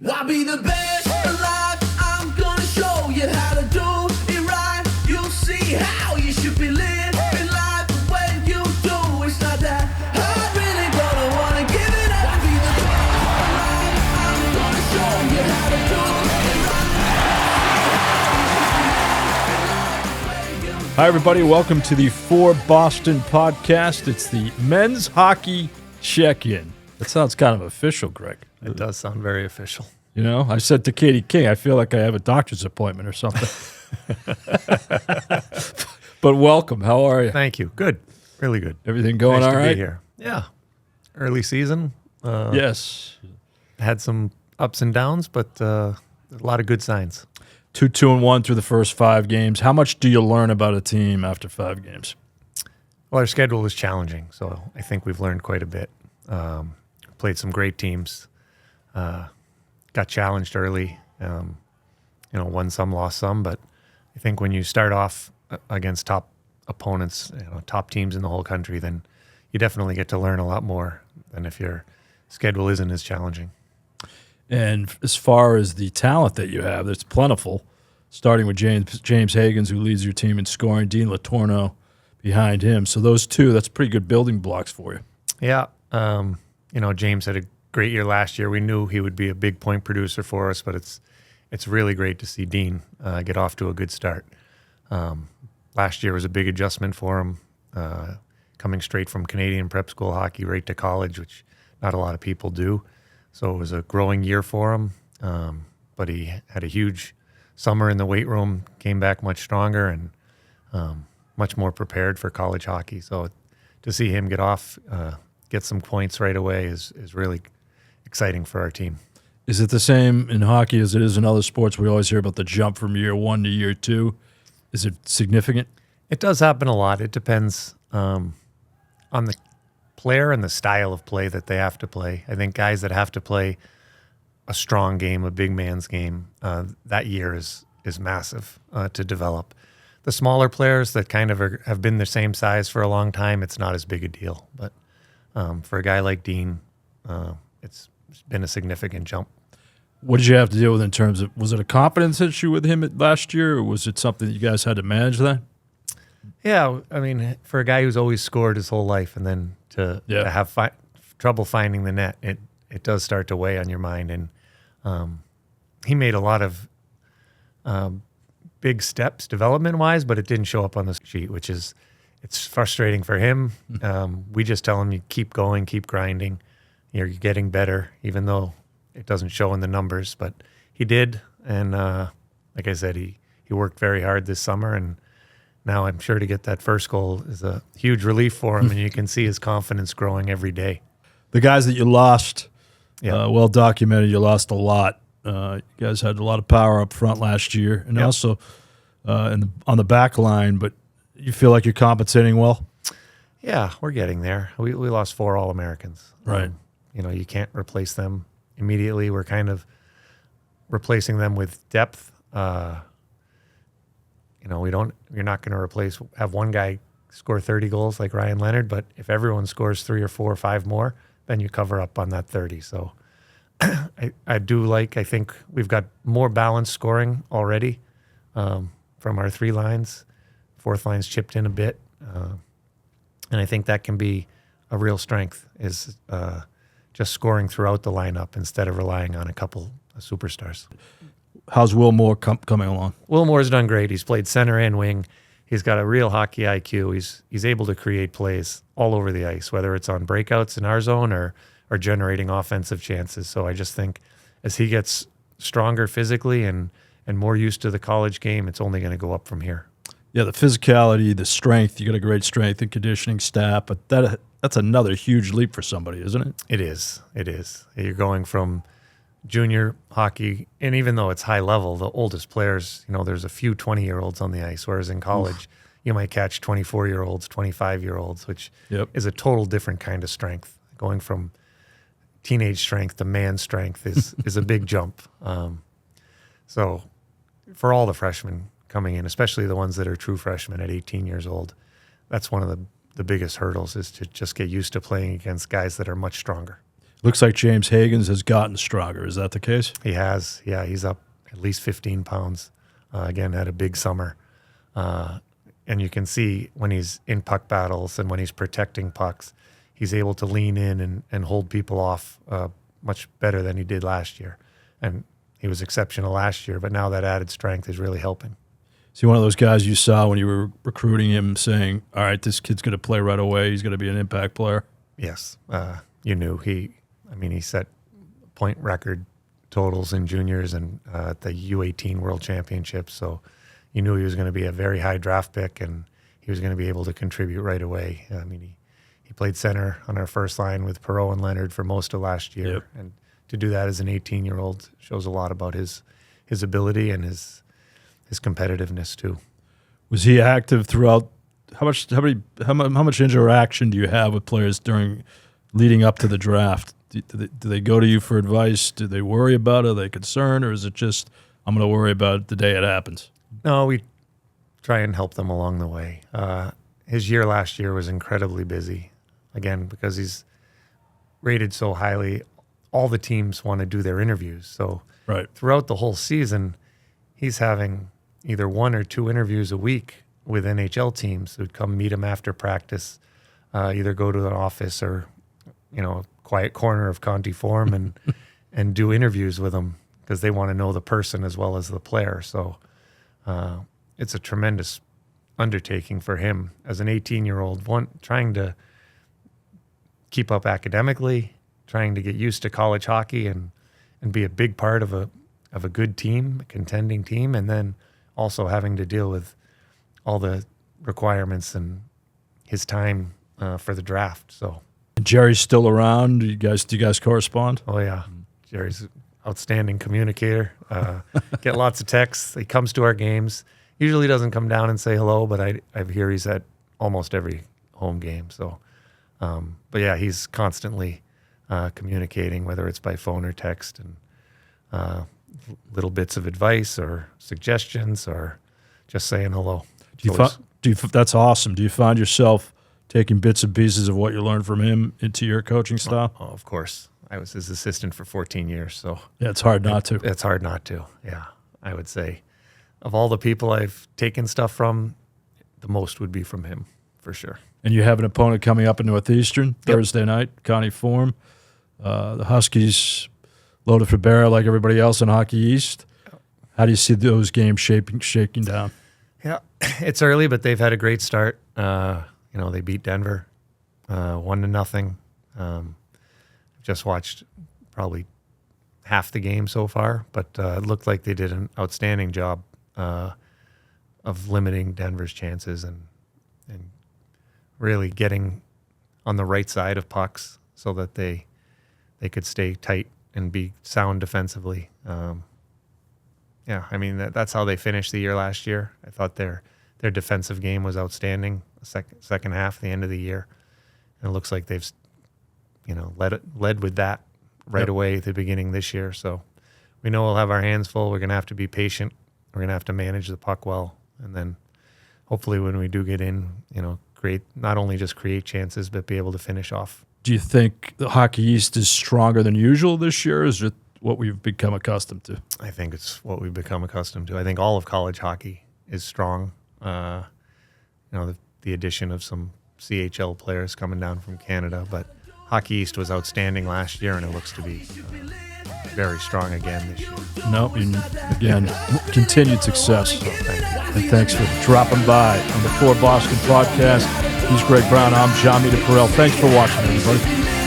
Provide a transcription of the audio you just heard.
I'll be the best alive. I'm gonna show you how to do it right. You'll see how you should be living life. But when you do, it's not that hard, really, but I wanna give it up. I'll be the best alive. I'm gonna show you how to do it right. Hi, everybody. Welcome to the For Boston podcast. It's the men's hockey check-in. That sounds kind of official, Greg. It does sound very official. You know, I said to Katie King, I feel like I have a doctor's appointment or something. But welcome. How are you? Thank you. Good. Really good. Everything going nice all to right? be here. Yeah. Early season. Yes. Had some ups and downs, but a lot of good signs. 2-2-1 through the first 5 games. How much do you learn about a team after 5 games? Well, our schedule is challenging, so I think we've learned quite a bit. Played some great teams. Got challenged early. Won some, lost some. But I think when you start off against top opponents, top teams in the whole country, then you definitely get to learn a lot more than if your schedule isn't as challenging. And as far as the talent that you have, it's plentiful, starting with James Hagens, who leads your team in scoring, Dean Latorno behind him. So those two, that's pretty good building blocks for you. Yeah. James had a great year last year. We knew he would be a big point producer for us, but it's really great to see Dean get off to a good start. Last year was a big adjustment for him, coming straight from Canadian prep school hockey right to college, which not a lot of people do. So it was a growing year for him, but he had a huge summer in the weight room, came back much stronger and much more prepared for college hockey. So to see him get some points right away is really exciting for our team. Is it the same in hockey as it is in other sports? We always hear about the jump from year 1 to year 2. Is it significant? It does happen a lot. It depends on the player and the style of play that they have to play. I think guys that have to play a strong game, a big man's game, that year is massive to develop. The smaller players that kind of have been the same size for a long time, it's not as big a deal. But for a guy like Dean, it's been a significant jump. What did you have to deal with in terms of, was it a confidence issue with him last year, or was it something that you guys had to manage that? Yeah, I mean, for a guy who's always scored his whole life and then to have trouble finding the net, it does start to weigh on your mind. And he made a lot of big steps development-wise, but it didn't show up on the sheet, which is it's frustrating for him. We just tell him, you keep going, keep grinding. You're getting better, even though it doesn't show in the numbers. But he did, and like I said, he worked very hard this summer, and now I'm sure to get that first goal is a huge relief for him, and you can see his confidence growing every day. The guys that you lost, well documented, you lost a lot. You guys had a lot of power up front last year, and also on the back line, but you feel like you're compensating well? Yeah, we're getting there. We lost 4 All-Americans. Right. You can't replace them immediately. We're kind of replacing them with depth. You're not going to have one guy score 30 goals like Ryan Leonard, but if everyone scores 3 or 4 or 5 more, then you cover up on that 30. So I think we've got more balanced scoring already from our 3 lines. 4th line's chipped in a bit. And I think that can be a real strength, is just scoring throughout the lineup instead of relying on a couple of superstars. How's Will Moore coming along? Will Moore's done great. He's played center and wing. He's got a real hockey IQ. He's able to create plays all over the ice, whether it's on breakouts in our zone or generating offensive chances. So I just think as he gets stronger physically and more used to the college game, it's only going to go up from here. Yeah, the physicality, the strength. You got a great strength and conditioning staff, but that's another huge leap for somebody, isn't it? It is. You're going from junior hockey, and even though it's high level, the oldest players, there's a few 20-year-olds on the ice, whereas in college, you might catch 24-year-olds, 25-year-olds, which is a total different kind of strength. Going from teenage strength to man strength is a big jump. So for all the freshmen coming in, especially the ones that are true freshmen at 18 years old, that's one of the biggest hurdles, is to just get used to playing against guys that are much stronger. Looks like James Hagens has gotten stronger. Is that the case? He has. Yeah, he's up at least 15 pounds. Again, had a big summer. And you can see when he's in puck battles and when he's protecting pucks, he's able to lean in and hold people off much better than he did last year. And he was exceptional last year, but now that added strength is really helping. Is he one of those guys you saw when you were recruiting him saying, all right, this kid's going to play right away. He's going to be an impact player? Yes. You knew he set point record totals in juniors and at the U18 World Championships. So you knew he was going to be a very high draft pick and he was going to be able to contribute right away. I mean, he played center on our first line with Perreault and Leonard for most of last year. Yep. And to do that as an 18-year-old shows a lot about his ability and his competitiveness too. Was he active throughout? How much interaction do you have with players leading up to the draft? Do they go to you for advice? Do they worry about it? Are they concerned, or is it just I'm going to worry about it the day it happens? No, we try and help them along the way. His year last year was incredibly busy, again because he's rated so highly. All the teams want to do their interviews, so right. Throughout the whole season, he's having either 1 or 2 interviews a week with NHL teams who'd come meet him after practice, either go to the office or, a quiet corner of Conti Forum and do interviews with him because they want to know the person as well as the player. So it's a tremendous undertaking for him as an 18-year-old, trying to keep up academically, trying to get used to college hockey and be a big part of a good team, a contending team, and then also having to deal with all the requirements and his time for the draft. So Jerry's still around. Do you guys correspond? Oh yeah, Jerry's an outstanding communicator. Get lots of texts. He comes to our games. Usually doesn't come down and say hello, but I hear he's at almost every home game. So, but yeah, he's constantly communicating, whether it's by phone or text, and little bits of advice or suggestions or just saying hello. That's awesome. Do you find yourself taking bits and pieces of what you learned from him into your coaching style? Oh, of course. I was his assistant for 14 years, so yeah, it's hard not to. It's hard not to. Yeah, I would say of all the people I've taken stuff from, the most would be from him for sure. And you have an opponent coming up in Northeastern Thursday night, Conti Forum. The Huskies loaded for bear like everybody else in Hockey East. How do you see those games shaking down? Yeah, it's early, but they've had a great start. They beat Denver 1-0. Just watched probably half the game so far, but it looked like they did an outstanding job of limiting Denver's chances and really getting on the right side of pucks so that they could stay tight and be sound defensively. That's how they finished the year last year. I thought their defensive game was outstanding. Second half, the end of the year, and it looks like they've led with that right away at the beginning this year. So we know we'll have our hands full. We're going to have to be patient. We're going to have to manage the puck well, and then hopefully when we do get in, not only just create chances but be able to finish off. Do you think the Hockey East is stronger than usual this year, or is it what we've become accustomed to? I think it's what we've become accustomed to. I think all of college hockey is strong. The addition of some CHL players coming down from Canada, but Hockey East was outstanding last year, and it looks to be very strong again this year. No, and again, continued success. So, thank you. And thanks for dropping by on the For Boston podcast. He's Greg Brown. I'm Jon Meterparel. Thanks for watching, everybody.